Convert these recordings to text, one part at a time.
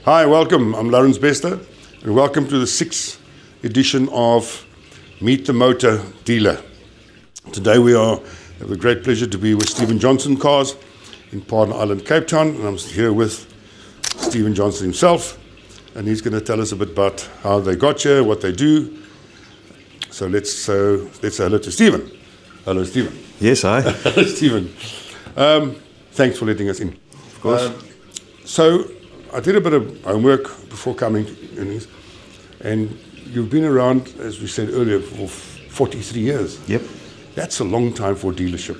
Hi, welcome. I'm Lawrence Bester, and welcome to the 6th edition of Meet the Motor Dealer. Today we have the great pleasure to be with Stephen Johnson Cars in Pardon Island, Cape Town, and I'm here with Stephen Johnson himself, and he's going to tell us a bit about how they got here, what they do. So let's say hello to Stephen. Hello, Stephen. Yes, hi. Hello, Stephen. Thanks for letting us in. Of course. So I did a bit of homework before coming in this, and you've been around, as we said earlier, for 43 years. Yep. That's a long time for a dealership.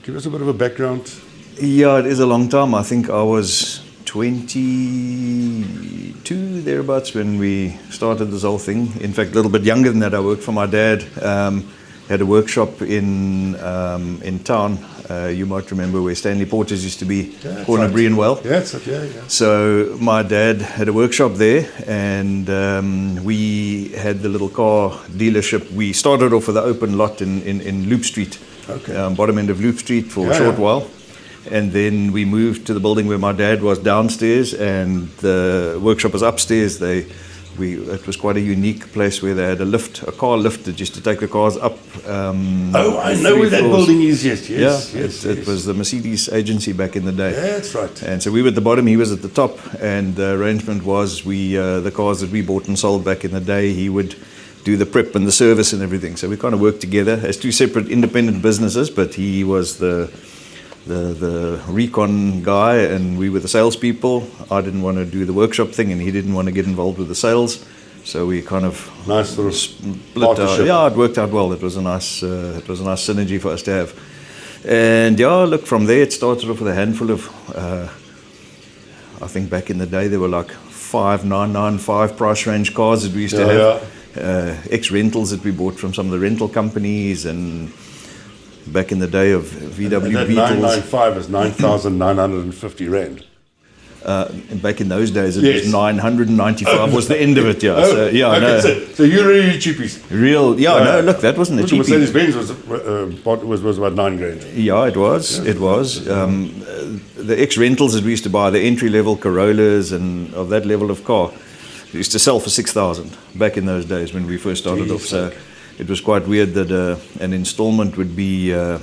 Give us a bit of a background. Yeah, it is a long time. I think I was 22 thereabouts when we started this whole thing. In fact, a little bit younger than that. I worked for my dad. Had a workshop in town. You might remember where Stanley Porter's used to be, corner right. Bree and Well. Yeah, yeah. So my dad had a workshop there, and we had the little car dealership. We started off with an open lot in Loop Street, bottom end of Loop Street for a short while. And then we moved to the building where my dad was downstairs, and the workshop was upstairs. It was quite a unique place where they had a car lift that used to take the cars up. I know where that building is, yes. It was the Mercedes agency back in the day. Yeah, that's right. And so we were at the bottom, he was at the top, and the arrangement was the cars that we bought and sold back in the day, he would do the prep and the service and everything. So we kind of worked together as two separate independent businesses, but he was the recon guy and we were the salespeople. I didn't want to do the workshop thing and he didn't want to get involved with the sales, so we kind of nice sort of split. Yeah, it worked out well. It was a nice synergy for us to have. And look, from there it started off with a handful of I think back in the day there were like 5995 price range cars that we used to have. Ex rentals that we bought from some of the rental companies, and back in the day of VW and that Beetles. 995 is 9,950 rand. Back in those days, it was 995 was the end of it. Yeah. So so you're really cheapies. Real. No. Look, that wasn't a cheapie. Mercedes Benz was about 9 grand. Yeah, it was. Yeah. It was. The ex rentals that we used to buy, the entry level Corollas and of that level of car, we used to sell for 6,000 back in those days when we first started off. So it was quite weird that an installment would be a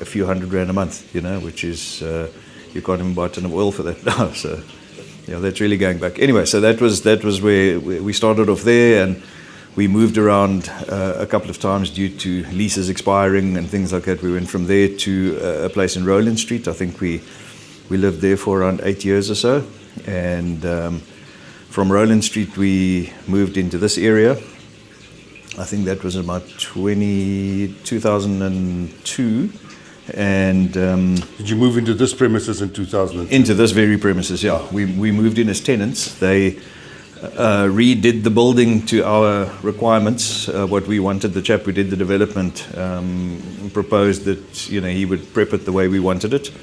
few hundred rand a month, which is, you can't even buy a tin of oil for that now. So, that's really going back. Anyway, so that was where we started off there, and we moved around a couple of times due to leases expiring and things like that. We went from there to a place in Rowland Street. I think we lived there for around 8 years or so. And from Rowland Street, we moved into this area. I think that was about 2002, and did you move into this premises in 2002? Into this very premises, yeah. We moved in as tenants. They redid the building to our requirements, what we wanted. The chap who did the development proposed that he would prep it the way we wanted it,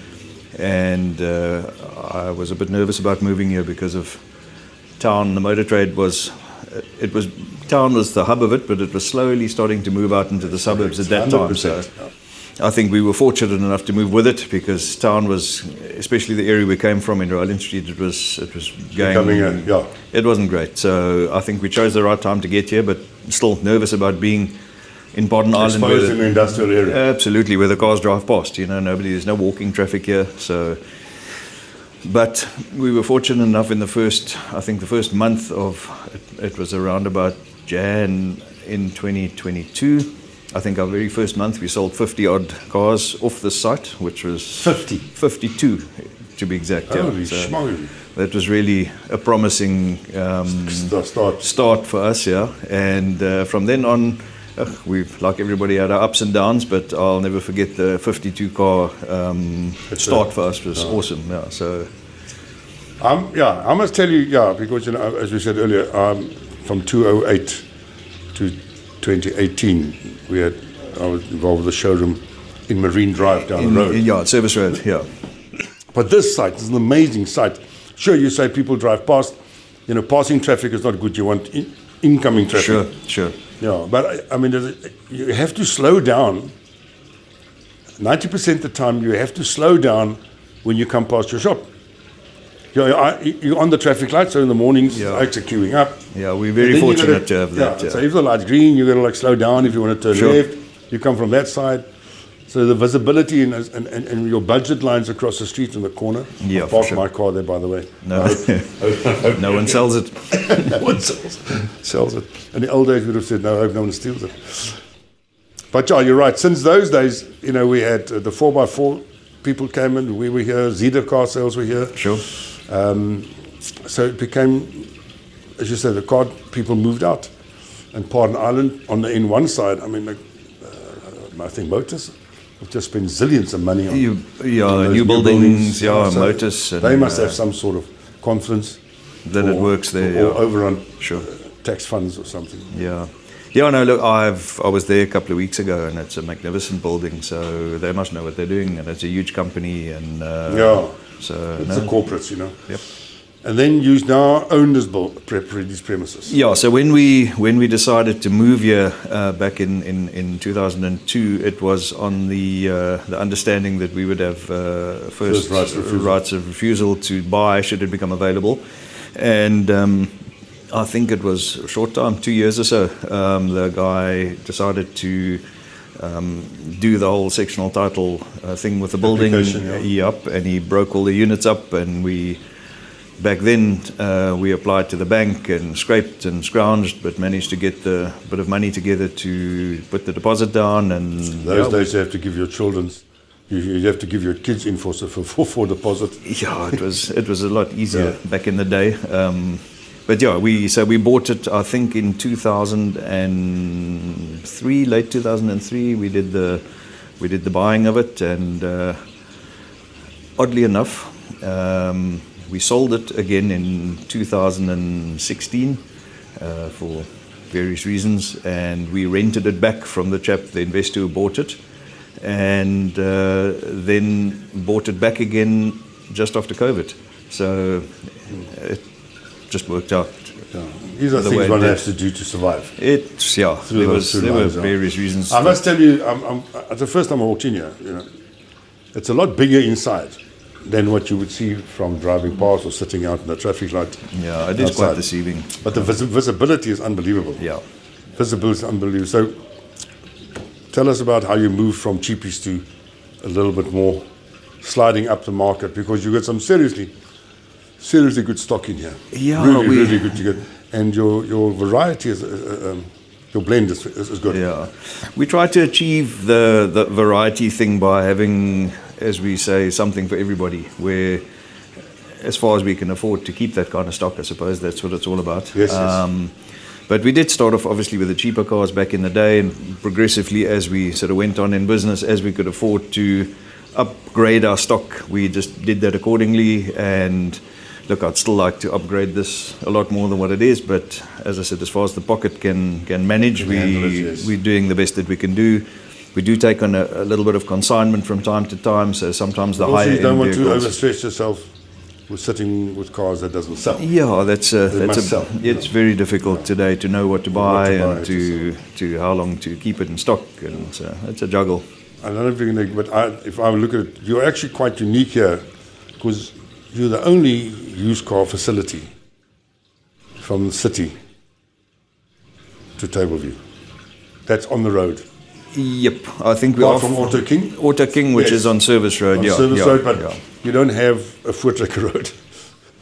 and I was a bit nervous about moving here because of town. The motor trade town was the hub of it, but it was slowly starting to move out into the suburbs at that time. So I think we were fortunate enough to move with it, because town was, especially the area we came from in Rowland Street, it was going. It wasn't great. So I think we chose the right time to get here, but still nervous about being in Pardon Island. Exposed in the industrial area. Absolutely, where the cars drive past. There's no walking traffic here. So. But we were fortunate enough in the first month of, it was around about Jan in 2022. I think our very first month we sold 50 odd cars off the site, which was 52 to be exact. Holy schmoly. That was really a promising start for us, yeah. And from then on, we've, like everybody, had our ups and downs, but I'll never forget the 52 car start for us was awesome. Yeah, so. I must tell you, because as we said earlier, from 2008 to 2018, I was involved with the showroom in Marine Drive down the road. Service Road, yeah. But this site is an amazing site. Sure, you say people drive past. Passing traffic is not good. You want incoming traffic. Sure. Yeah, but I mean, you have to slow down. 90% of the time, you have to slow down when you come past your shop. you're on the traffic light, so in the mornings, Yeah. lights are queuing up. Yeah, we're very And then you fortunate gotta- to have that. So if the light's green, you're going to like slow down if you want to turn Sure. left. You come from that side. So the visibility and your budget lines across the street in the corner. Yeah, I for parked sure. my car there, by the way. No, no one sells it. No one sells it. In the old days, we would have said, no, I hope no one steals it. But yeah, you're right. Since those days, we had the 4x4 people came in. We were here. Zeta car sales were here. Sure. So it became, as you said, the car people moved out. And Pardon Island, on the N1 side, I mean, I think Motors have just spent zillions of money on on those new buildings, So Motors. And, they must have some sort of confidence that it works there. or overrun Sure. tax funds or something. Yeah. Yeah, no, look, I was there a couple of weeks ago, and it's a magnificent building, so they must know what they're doing, and it's a huge company, and so It's the corporates, Yep. And then you now own these premises. Yeah, so when we decided to move here back in 2002, it was on the understanding that we would have first rights of refusal to buy should it become available, and I think it was a short time, 2 years or so. The guy decided to do the whole sectional title thing with the building. Yep, and he broke all the units up, and back then we applied to the bank and scraped and scrounged, but managed to get the bit of money together to put the deposit down. And those days you have to give your you have to give your kids in for deposit. Yeah, it was a lot easier back in the day. But yeah, we bought it, I think, in 2003, late 2003. We did the buying of it, and oddly enough, we sold it again in 2016 for various reasons, and we rented it back from the investor who bought it, and then bought it back again just after COVID. So it just worked out. These are things one has to do to survive. There were various reasons. I must tell you, the first time I walked in here, it's a lot bigger inside than what you would see from driving past or sitting out in the traffic light. Yeah, it is quite deceiving. But the visibility is unbelievable. Yeah. Visibility is unbelievable. So tell us about how you moved from cheapies to a little bit more sliding up the market, because you got some seriously good stock in here. Yeah, really good to get. And your variety is, your blend is good. Yeah, we try to achieve the variety thing by having, as we say, something for everybody, where as far as we can afford to keep that kind of stock, I suppose that's what it's all about. Yes. But we did start off obviously with the cheaper cars back in the day, and progressively as we sort of went on in business, as we could afford to upgrade our stock, we just did that accordingly. And look, I'd still like to upgrade this a lot more than what it is, but as I said, as far as the pocket can manage, we're doing the best that we can do. We do take on a little bit of consignment from time to time, so sometimes the higher end you don't want vehicles, to overstretch yourself with sitting with cars that doesn't sell. Yeah, sell. It's very difficult today to know what to buy and to how long to keep it in stock, and so it's a juggle. I don't know if you're going to, but if I look at it, you're actually quite unique here, because you're the only used car facility from the city to Tableview that's on the road. Yep, I think we Apart are from Auto King? Auto King, which is on Service Road. Service Road, but you don't have a Voortrekker Road.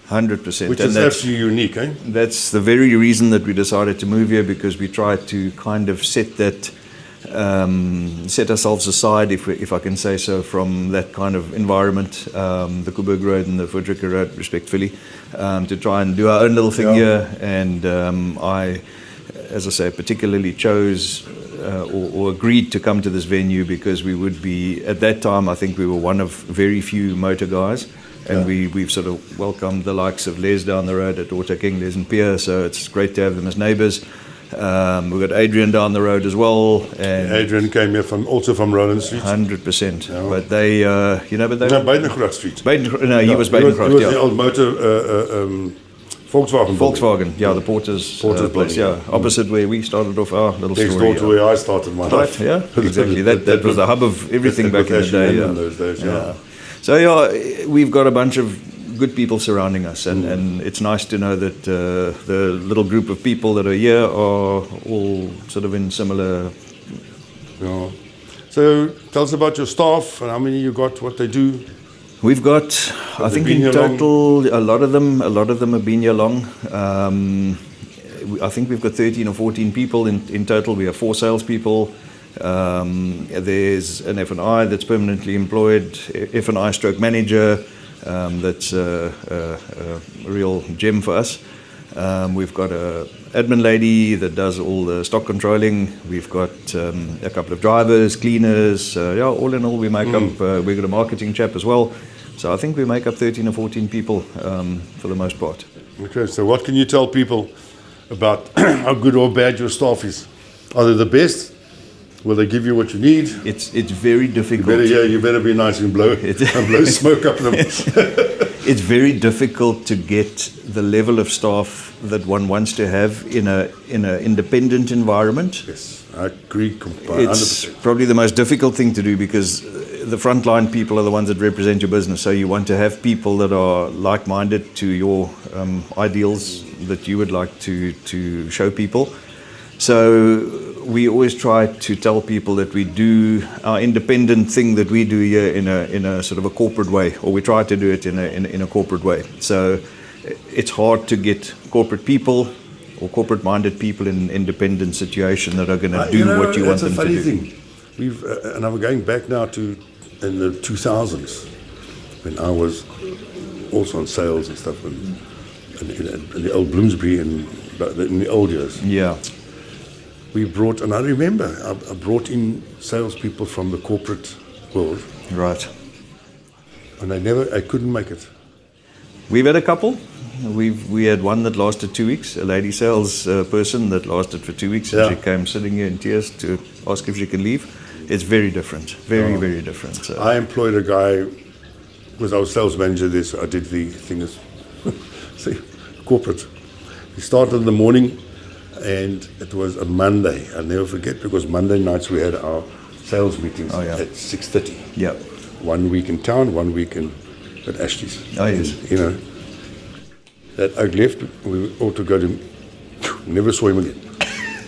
100%. Which is absolutely unique, eh? That's the very reason that we decided to move here, because we tried to kind of set ourselves aside, if I can say so, from that kind of environment, the Coburg Road and the Voortrekker Road, respectfully, to try and do our own little thing here. And I, as I say, particularly chose or agreed to come to this venue because we would be, at that time, I think we were one of very few motor guys. And we've sort of welcomed the likes of Les down the road at Auto King, Les and Pierre, so it's great to have them as neighbours. We've got Adrian down the road as well. And Adrian came here also from Roland Street. 100%. Yeah. But they, No, Beidenkruid Street. He was Beidenkruid, He was the old motor Volkswagen. Volkswagen, the Porter's place, opposite where we started off our little Next story. Next door to where I started my life. Yeah, exactly. That was the hub of everything back in the day. In those days, So we've got a bunch of good people surrounding us, and it's nice to know that the little group of people that are here are all sort of in similar. Yeah. So tell us about your staff and how many you got, what they do. We've got, I think in total, a lot of them have been here long. I think we've got 13 or 14 people in total. We have 4 salespeople. There's an F&I that's permanently employed, F&I stroke manager. That's a real gem for us. We've got a admin lady that does all the stock controlling. We've got a couple of drivers, cleaners. All in all, we make up. We've got a marketing chap as well. So I think we make up 13 or 14 people for the most part. Okay, so what can you tell people about how good or bad your staff is? Are they the best? Will they give you what you need? It's very difficult. You better be nice and blow smoke up them. It's very difficult to get the level of staff that one wants to have in a independent environment. Yes, I agree. 100%. It's probably the most difficult thing to do because the frontline people are the ones that represent your business. So you want to have people that are like-minded to your ideals that you would like to show people. So we always try to tell people that we do our independent thing that we do here in a sort of a corporate way, or we try to do it in a corporate way. So it's hard to get corporate people or corporate-minded people in an independent situation that are going to do what you want them to do. That's a funny thing. We've and I'm going back now to in the 2000s when I was also on sales and stuff in the old Bloomsbury and in the old years. Yeah. We brought, and I remember, I brought in salespeople from the corporate world. Right. And I couldn't make it. We've had a couple. We had one that lasted 2 weeks, a lady sales person that lasted for 2 weeks, and she came sitting here in tears to ask if she can leave. It's very different, very different. So. I employed a guy, because I was sales manager there, so I did the thing as, see, corporate. He started in the morning, and it was a Monday. I'll never forget, because Monday nights we had our sales meetings at 6:30. Yeah. 1 week in town, 1 week at Ashley's. Oh, yes. And, you know, that I left, we all to go to, never saw him again.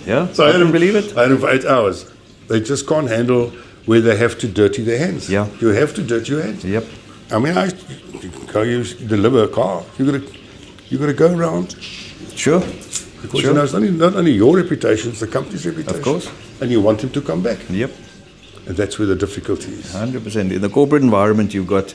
Yeah, So I can believe it. I had him for 8 hours. They just can't handle where they have to dirty their hands. Yeah. You have to dirty your hands. Yep. I mean, you deliver a car, you got to go around. Sure. Because you know, it's not only your reputation, it's the company's reputation. Of course. And you want him to come back. Yep. And that's where the difficulty is. 100%. In the corporate environment, you've got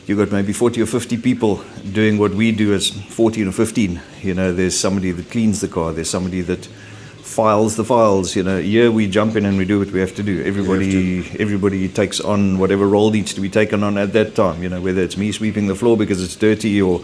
maybe 40 or 50 people doing what we do as 14 or 15. You know, there's somebody that cleans the car. There's somebody that files the files. You know, here we jump in and we do what we have to do. Everybody takes on whatever role needs to be taken on at that time. You know, whether it's me sweeping the floor because it's dirty, or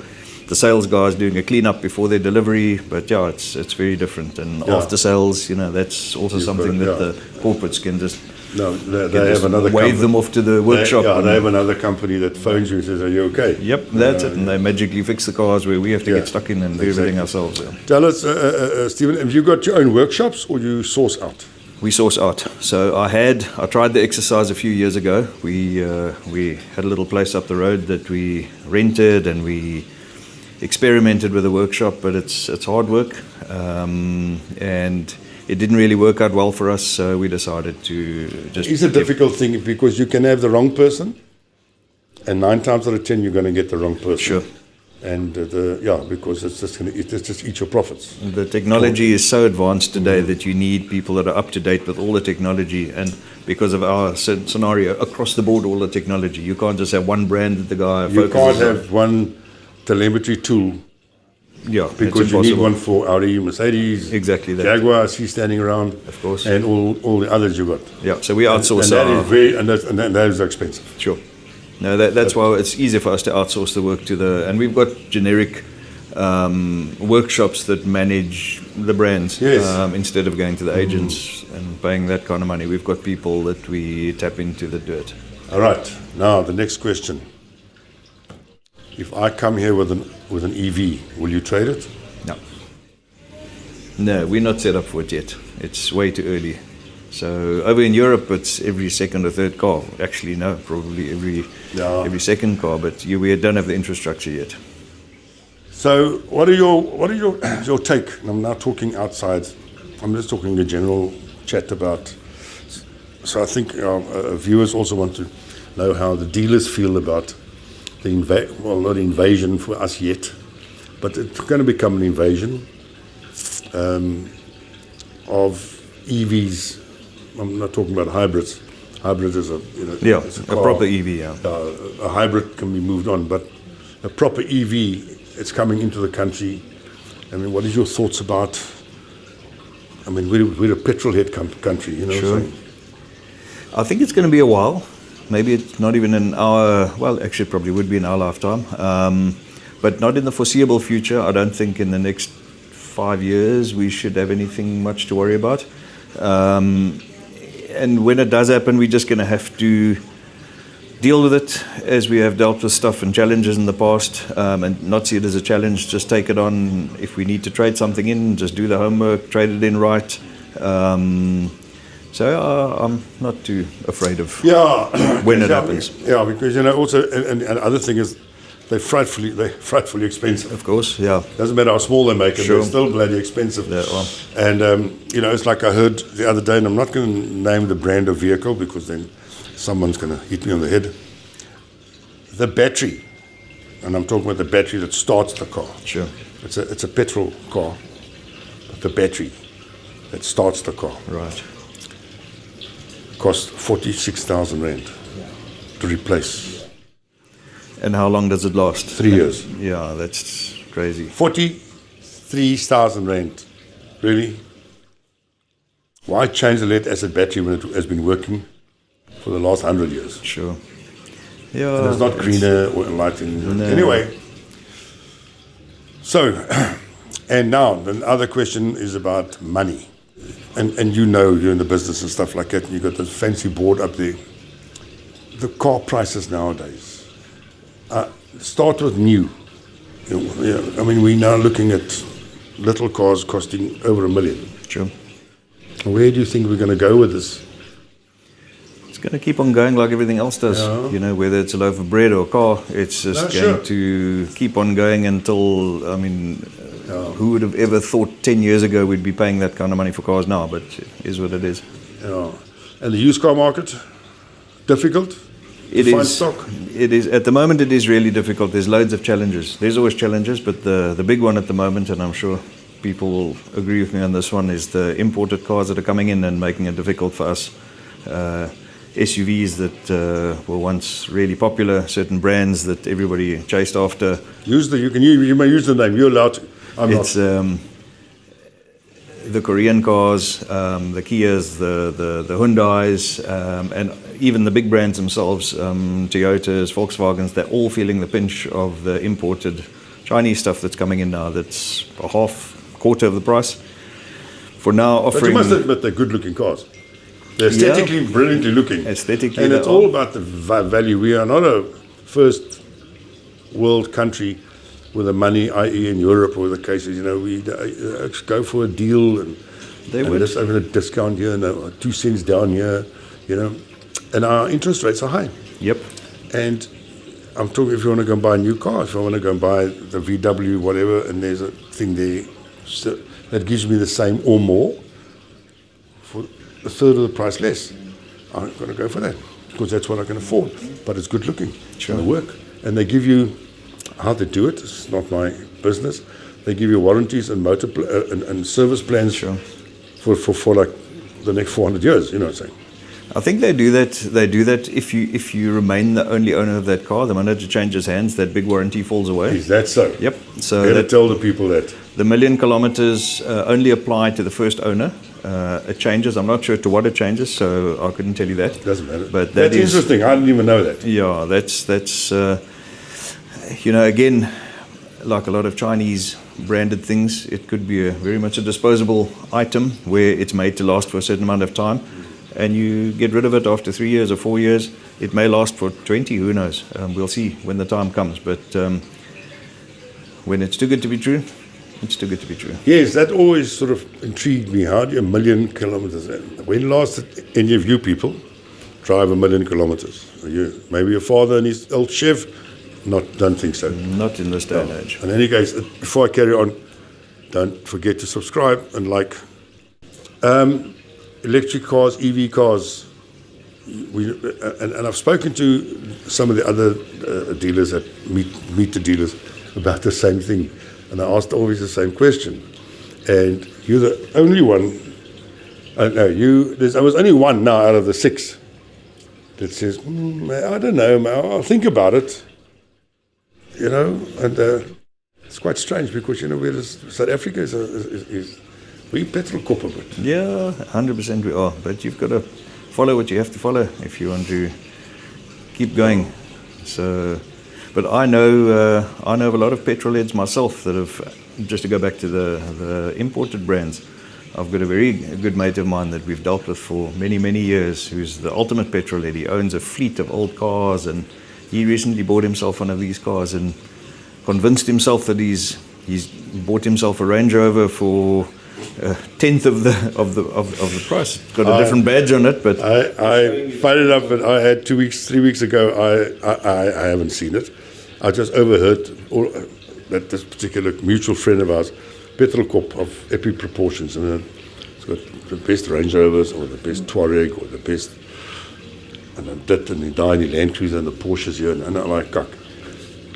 the sales guys doing a clean up before their delivery. But yeah, it's very different. And after sales, you know, that's also something that the corporates can just. No, they have another wave them off to the workshop. They have another company that phones you and says, "Are you okay?" Yep, that's it. And they magically fix the cars where we have to get stuck in and do everything ourselves. Yeah. Tell us, Stephen, have you got your own workshops or you source out? We source out. So I tried the exercise a few years ago. We had a little place up the road that we rented, and we experimented with a workshop, but it's hard work, and it didn't really work out well for us, so we decided to just... It's a difficult thing because you can have the wrong person, and 9 times out of 10 you're going to get the wrong person. Sure. And because it's just eat your profits. The technology is so advanced today that you need people that are up to date with all the technology, and because of our scenario, across the board all the technology. You can't just have one brand that the guy focuses on. You can't have one telemetry tool. Yeah, because you need one for Audi, Mercedes, exactly that. Jaguar, see standing around, of course, and all the others you got. Yeah, so we outsource. And that is expensive. Sure. No, that's why it's easier for us to outsource the work to and we've got generic workshops that manage the brands instead of going to the agents and paying that kind of money. We've got people that we tap into that do it. All right. Now the next question. If I come here with an EV, will you trade it? No. No, we're not set up for it yet. It's way too early. So over in Europe, it's every second or third car. Actually, no, probably every second car. But we don't have the infrastructure yet. So what are your take? And I'm now talking outside. I'm just talking a general chat about. So I think our viewers also want to know how the dealers feel about the not invasion for us yet, but it's going to become an invasion of EVs. I'm not talking about hybrids. Hybrid is it's a car. Proper EV. Yeah. A hybrid can be moved on, but a proper EV, it's coming into the country. I mean, what is your thoughts about? I mean, we're a petrol-head country, Sure. So. I think it's going to be a while. Maybe it's not even in our, well, actually it probably would be in our lifetime, but not in the foreseeable future. I don't think in the next 5 years we should have anything much to worry about. And when it does happen, we're just going to have to deal with it as we have dealt with stuff and challenges in the past, and not see it as a challenge. Just take it on. If we need to trade something in, just do the homework, trade it in right. So I'm not too afraid of when it happens. Yeah, because also, and other thing is, they're frightfully expensive. Of course, yeah. Doesn't matter how small they make them, Sure. they're still bloody expensive. Yeah, well. And it's like I heard the other day, and I'm not going to name the brand of vehicle because then someone's going to hit me on the head. The battery, and I'm talking about the battery that starts the car. Sure. It's a petrol car, but the battery that starts the car. Right. Cost 46,000 rand to replace. And how long does it last? 3 years. Yeah, that's crazy. 43,000 rand. Really? Why change the lead acid battery when it has been working for the last 100 years? Sure. Yeah. And it's not greener or enlightening. No. Anyway, so, and now the other question is about money. And you're in the business and stuff like that, and you've got this fancy board up there. The car prices nowadays start with new. I mean, we're now looking at little cars costing over $1 million. Sure. Where do you think we're going to go with this? It's going to keep on going like everything else does. Yeah. Whether it's a loaf of bread or a car, it's just going to keep on going until, who would have ever thought 10 years ago we'd be paying that kind of money for cars now, but it is what it is. Yeah. And the used car market, difficult? It Find is. stock? It is. At the moment, it is really difficult. There's loads of challenges. There's always challenges, but the big one at the moment, and I'm sure people will agree with me on this one, is the imported cars that are coming in and making it difficult for us. SUVs that were once really popular, certain brands that everybody chased after. You may use the name. You're allowed to. It's the Korean cars, the Kias, the Hyundais, and even the big brands themselves, Toyotas, Volkswagens. They're all feeling the pinch of the imported Chinese stuff that's coming in now. That's a quarter of the price. For now, offering. But you must admit they're good-looking cars. They're aesthetically brilliantly looking. Aesthetically, and it's all about the value. We are not a first world country with the money, i.e. in Europe or the cases, we go for a deal and just having a discount here and 2 cents down here, and our interest rates are high. Yep. And I'm talking if you want to go and buy a new car, if I want to go and buy the VW, whatever, and there's a thing there that gives me the same or more for a third of the price less, I'm going to go for that because that's what I can afford. But it's good looking. Sure. It'll work. And they give you how they do it. It's not my business. They give you warranties and and service plans. Sure. for like the next 400 years. You know what I'm saying? I think they do that. They do that if you remain the only owner of that car. The minute it changes hands, that big warranty falls away. Is that so? Yep. So Better tell the people that. The 1 million kilometers only apply to the first owner. It changes. I'm not sure to what it changes, so I couldn't tell you that. Doesn't matter. But that's interesting. I didn't even know that. Yeah, that's again, like a lot of Chinese branded things, it could be very much a disposable item where it's made to last for a certain amount of time, and you get rid of it after 3 years or 4 years. It may last for 20. Who knows? We'll see when the time comes. But when it's too good to be true, It's too good to be true. Yes, that always sort of intrigued me. How do you 1,000,000 kilometers? When last did any of you people drive 1,000,000 kilometers? Maybe your father and his old Chev? Don't think so. Not in this day and age. In any case, before I carry on, don't forget to subscribe and like. Electric cars, EV cars. And I've spoken to some of the other dealers that meet the dealers about the same thing. And I asked always the same question. And you're the only one. There was only one now out of the 6 that says, I don't know, I'll think about it. And it's quite strange because, South Africa is we petrol cop a bit. Yeah, 100% we are. But you've got to follow what you have to follow if you want to keep going. So, but I know of a lot of petrol heads myself that have, just to go back to the imported brands, I've got a very good mate of mine that we've dealt with for many, many years, who's the ultimate petrol head. He owns a fleet of old cars, and he recently bought himself one of these cars and convinced himself that he's bought himself a Range Rover for a tenth of the price. It's got a different badge on it, but I found it up, but I had 3 weeks ago. I haven't seen it. I just overheard that this particular mutual friend of ours, petrol corp of epic proportions, and it's got the best Range Rovers or the best Touareg or the best, and the tiny Land Cruiser and the Porsches here, and I'm like,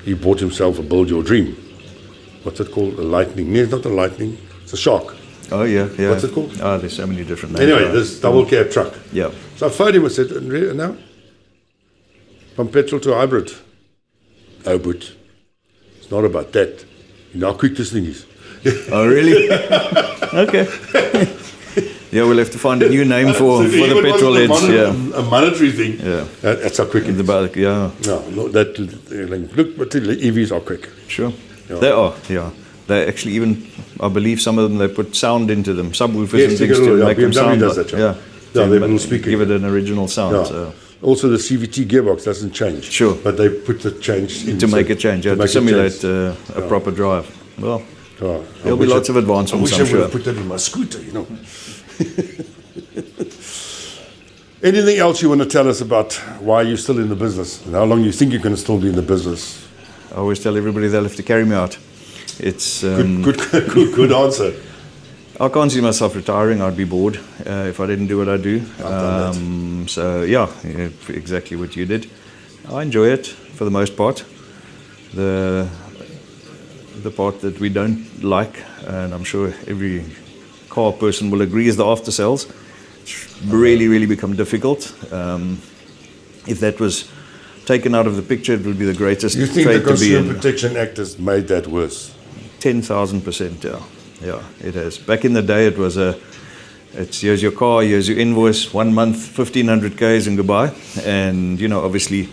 he bought himself a Build Your Dream. What's it called? A Lightning? No, it's not a Lightning. It's a Shark. Oh, yeah. What's it called? Oh, there's so many different names. Anyway, this double cab truck. Yeah. So I phoned him and said, now, from petrol to hybrid. Oh, but it's not about that. You know how quick this thing is. Oh, really? Okay. Yeah, we'll have to find a new name for the petrol heads. A monetary thing. Yeah. That's how quick it is. Yeah. No, look, but the EVs are quick. Sure. Yeah. They are, yeah. They actually even, I believe some of them, they put sound into them, subwoofers and things to make them sound. Does that, yeah. Yeah, they will speak. Give it an original sound. Yeah. So. Also, the CVT gearbox doesn't change. Sure. But they put the change in. To make it change, to simulate a proper drive. Well, there'll be lots of advancements, I'm sure. I wish I would have put that in my scooter, Anything else you want to tell us about why you're still in the business and how long you think you're going to still be in the business? I always tell everybody they'll have to carry me out. It's good answer. I can't see myself retiring. I'd be bored if I didn't do what I do. So yeah, exactly what you did. I enjoy it for the most part. The part that we don't like, and I'm sure every car person will agree, is the after sales. It's really become difficult. If that was taken out of the picture, it would be the greatest you think trade the to be in. Consumer Protection Act has made that worse? 10,000%, yeah, it has. Back in the day, it was here's your car, here's your invoice, 1 month, 1,500 Ks and goodbye. And obviously,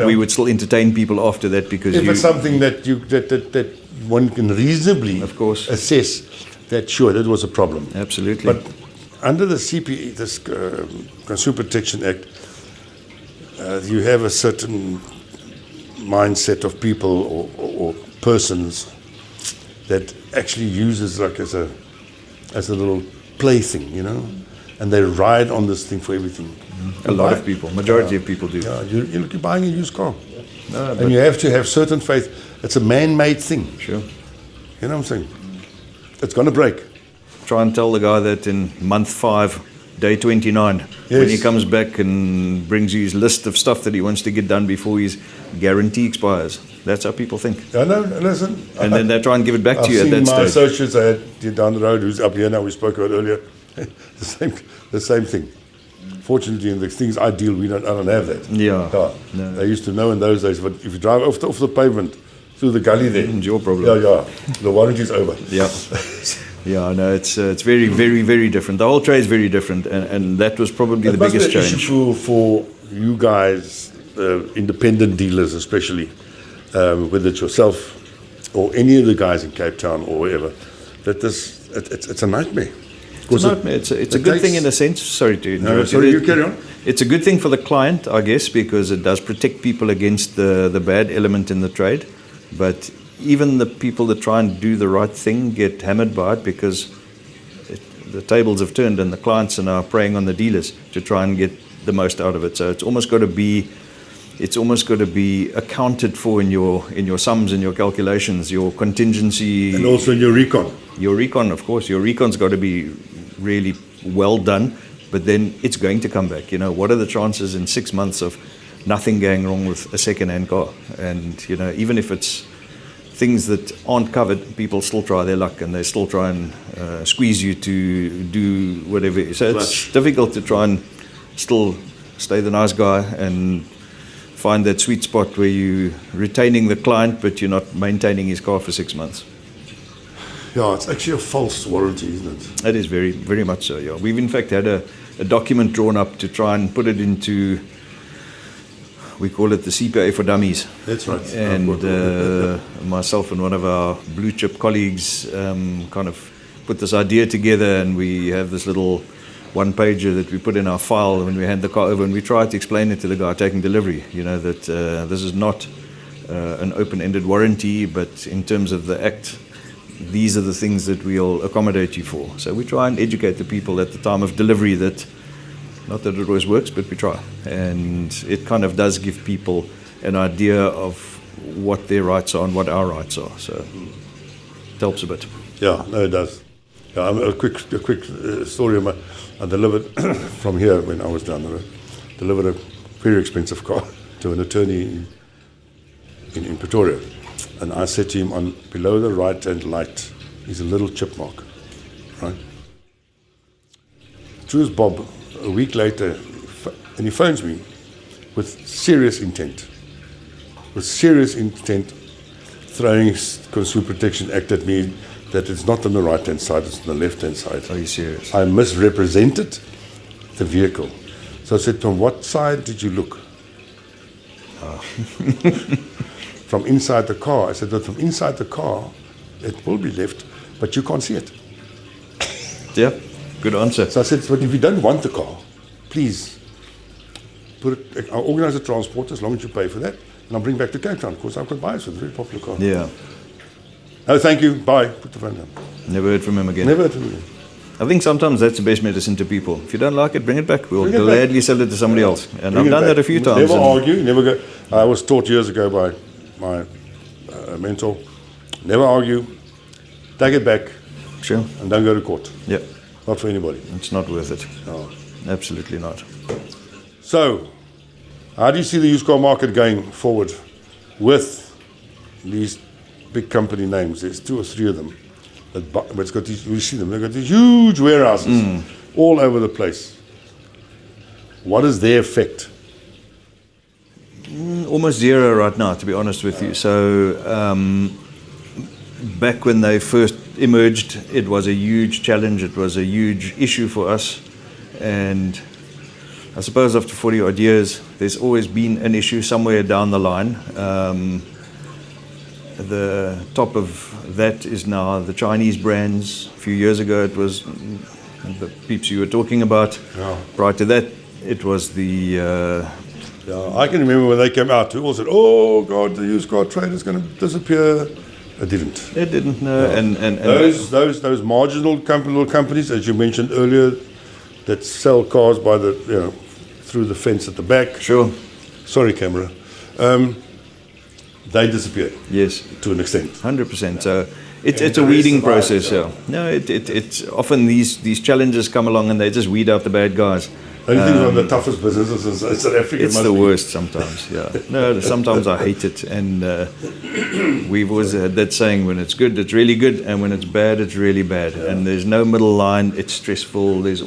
we would still entertain people after that because if it's something that that one can reasonably, of course, assess that sure that was a problem. Absolutely. But under the CPE, this Consumer Protection Act, you have a certain mindset of people or persons that actually uses like as a little plaything, and they ride on this thing for everything. A lot of people, majority of people do. Yeah, you're buying a used car, and you have to have certain faith. It's a man-made thing. Sure. You know what I'm saying? It's going to break. Try and tell the guy that in month 5, day 29, when he comes back and brings you his list of stuff that he wants to get done before his guarantee expires. That's how people think. I know, listen. And then they try and give it back to you at that stage. My associates I had down the road, who's up here now, we spoke about earlier, the same thing. Fortunately, in the things I deal with, I don't have that. Yeah. No. They used to know in those days, but if you drive off the pavement, through the gully there. It's your problem. Yeah. The warranty's over. Yeah. Yeah, no, it's very, very, very different. The whole trade is very different, and that was probably the biggest change. Issue for you guys, independent dealers especially, whether it's yourself or any of the guys in Cape Town or wherever, that it's a nightmare. It's a nightmare. It's a good thing in a sense. Sorry to interrupt. No, sorry, you carry on. It's a good thing for the client, I guess, because it does protect people against the bad element in the trade. But even the people that try and do the right thing get hammered by it because the tables have turned and the clients are now preying on the dealers to try and get the most out of it. So it's almost got to be accounted for in your sums and your calculations, your contingency, And also in your recon. your recon. Of course, your recon's got to be really well done, but then it's going to come back. What are the chances in 6 months of nothing going wrong with a second-hand car? And even if it's things that aren't covered, people still try their luck and they still try and squeeze you to do whatever. So it's difficult to try and still stay the nice guy and find that sweet spot where you're retaining the client but you're not maintaining his car for 6 months. Yeah, it's actually a false warranty, isn't it? It is very, very much so, yeah. We've in fact had a document drawn up to try and put it into, we call it the CPA for dummies. That's right. And myself and one of our blue chip colleagues kind of put this idea together, and we have this little one-pager that we put in our file when we hand the car over, and we try to explain it to the guy taking delivery, that this is not an open-ended warranty, but in terms of the act, these are the things that we'll accommodate you for. So we try and educate the people at the time of delivery that, not that it always works, but we try. And it kind of does give people an idea of what their rights are and what our rights are. So it helps a bit. Yeah, no, it does. Yeah, a quick story. I delivered from here when I was down the road. Delivered a very expensive car to an attorney in Pretoria. And I said to him, below the right-hand light is a little chip mark, right? True as Bob, a week later, and he phones me with serious intent, throwing Consumer Protection Act at me, that it's not on the right-hand side, it's on the left-hand side. Are you serious? I misrepresented the vehicle. So I said to him, what side did you look? From inside the car. I said that from inside the car, it will be left, but you can't see it. Yeah, good answer. So I said, but if you don't want the car, please put it. I'll organize a transport as long as you pay for that, and I'll bring back to Cape Town. Of course, I've got buyers for the very popular car. Yeah. Oh, thank you. Bye. Put the phone down. Never heard from him again. Never heard from him. I think sometimes that's the best medicine to people. If you don't like it, bring it back. We'll Bring it gladly back. sell it to somebody else. And Bring I've it done back. that a few times. Never argue. Never go. I was taught years ago by my mentor. Never argue. Take it back. Sure. And don't go to court. Yeah. Not for anybody. It's not worth it. No. Absolutely not. So, how do you see the used car market going forward with these big company names? There's 2 or 3 of them. But it's got these, we see them, they've got these huge warehouses all over the place. What is their effect? Almost zero right now, to be honest with you. So, back when they first emerged, it was a huge challenge. It was a huge issue for us. And I suppose after 40 odd years, there's always been an issue somewhere down the line. The top of that is now the Chinese brands. A few years ago, it was the peeps you were talking about. Yeah. Prior to that, it was the... Yeah, I can remember when they came out, we all said, oh God, the used car trade is going to disappear. It didn't. It didn't, no. Yeah. And those marginal little companies, as you mentioned earlier, that sell cars by the, through the fence at the back. Sure. Sorry, camera. They disappeared. Yes. To an extent. 100%. So it's a weeding process. Yeah. No, it's often these challenges come along and they just weed out the bad guys. I think one of the toughest businesses in South Africa. It's the worst sometimes. Yeah. No, sometimes I hate it, and we've always had that saying: when it's good, it's really good, and when it's bad, it's really bad. Yeah. And there's no middle line. It's stressful. There's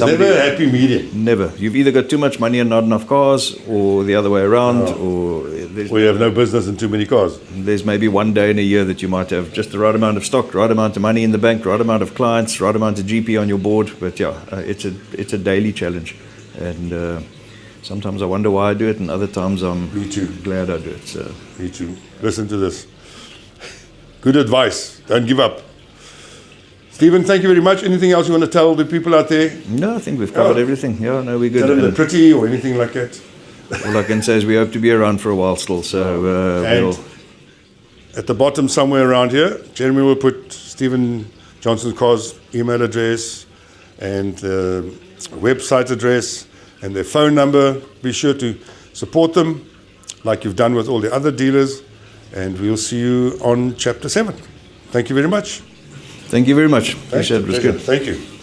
never a happy medium. Never. You've either got too much money and not enough cars, or the other way around, or you have no business and too many cars. There's maybe one day in a year that you might have just the right amount of stock, right amount of money in the bank, right amount of clients, right amount of GP on your board. But yeah, it's a daily challenge, and sometimes I wonder why I do it, and other times I'm glad I do it. So. Me too. Listen to this. Good advice. Don't give up. Stephen, thank you very much. Anything else you want to tell the people out there? No, I think we've covered everything. Yeah, no, we're good. Tell them they're pretty or anything like that. All I can say is we hope to be around for a while still. So At the bottom somewhere around here, Jeremy will put Stephen Johnson's Cars email address and website address and their phone number. Be sure to support them like you've done with all the other dealers, and we'll see you on Chapter 7. Thank you very much. Thank you very much. Appreciate it. It was good. Thank you.